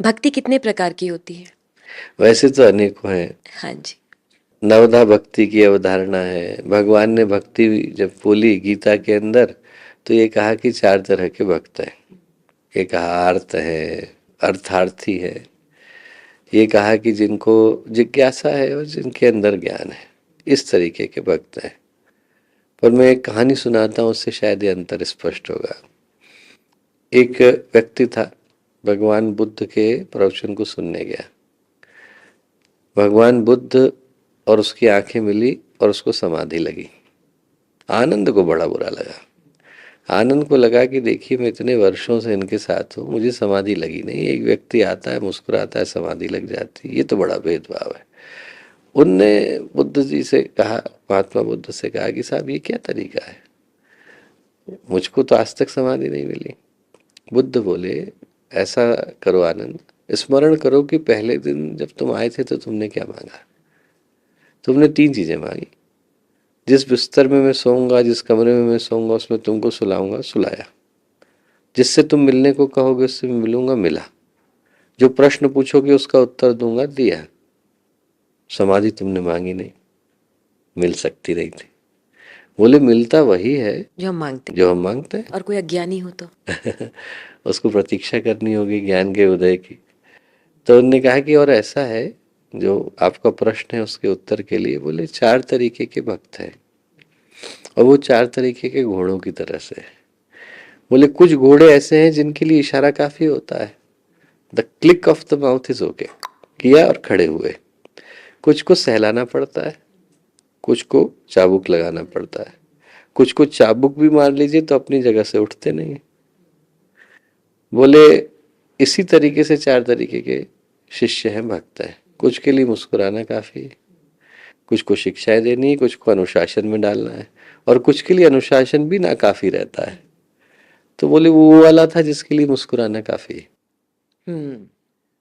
भक्ति कितने प्रकार की होती है? वैसे तो अनेकों हैं। हाँ जी। नवधा भक्ति की अवधारणा है। भगवान ने भक्ति जब बोली गीता के अंदर, तो ये कहा कि चार तरह के भक्त हैं। ये कहा आर्त है, अर्थार्थी है, ये कहा कि जिनको जिज्ञासा है और जिनके अंदर ज्ञान है, इस तरीके के भक्त हैं। पर मैं एक कहानी सुनाता हूँ, उससे शायद ये अंतर स्पष्ट होगा। एक व्यक्ति था, भगवान बुद्ध के प्रवचन को सुनने गया। भगवान बुद्ध और उसकी आंखें मिली और उसको समाधि लगी। आनंद को बड़ा बुरा लगा। आनंद को लगा कि देखिए, मैं इतने वर्षों से इनके साथ हूँ, मुझे समाधि लगी नहीं, एक व्यक्ति आता है मुस्कुराता है समाधि लग जाती है, ये तो बड़ा भेदभाव है। उनने बुद्ध जी से कहा, महात्मा बुद्ध से कहा कि साहब ये क्या तरीका है, मुझको तो आज तक समाधि नहीं मिली। बुद्ध बोले, ऐसा करो आनंद, स्मरण करो कि पहले दिन जब तुम आए थे तो तुमने क्या मांगा। तुमने तीन चीजें मांगी। जिस बिस्तर में मैं सोऊंगा, जिस कमरे में मैं सोऊंगा, उसमें तुमको सुलाऊंगा, सुलाया। जिससे तुम मिलने को कहोगे उससे मैं मिलूंगा, मिला। जो प्रश्न पूछोगे उसका उत्तर दूंगा, दिया। समाधि तुमने मांगी नहीं, मिल सकती नहीं थी। बोले मिलता वही है जो हम मांगते जो हम मांगते हैं। और कोई अज्ञानी हो तो? उसको प्रतीक्षा करनी होगी ज्ञान के उदय की। तो उन्होंने कहा कि और ऐसा है, जो आपका प्रश्न है उसके उत्तर के लिए बोले चार तरीके के भक्त हैं, और वो चार तरीके के घोड़ों की तरह से है। बोले कुछ घोड़े ऐसे हैं जिनके लिए इशारा काफी होता है, the click of the mouth is okay, किया और खड़े हुए। कुछ को सहलाना पड़ता है, कुछ को चाबुक लगाना पड़ता है, कुछ को चाबुक भी मार लीजिए तो अपनी जगह से उठते नहीं। बोले इसी तरीके से चार तरीके के शिष्य हैं, भक्त हैं। कुछ के लिए मुस्कुराना काफी है, कुछ को शिक्षाएं देनी है, कुछ को अनुशासन में डालना है, और कुछ के लिए अनुशासन भी ना काफी रहता है। तो बोले वो वाला था जिसके लिए मुस्कुराना काफी है, हम्म।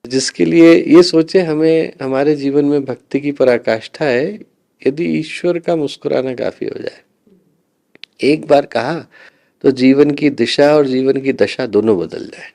जिसके लिए ये सोचे हमें हमारे जीवन में भक्ति की पराकाष्ठा है, यदि ईश्वर का मुस्कुराना काफी हो जाए। एक बार कहा तो जीवन की दिशा और जीवन की दशा दोनों बदल जाए।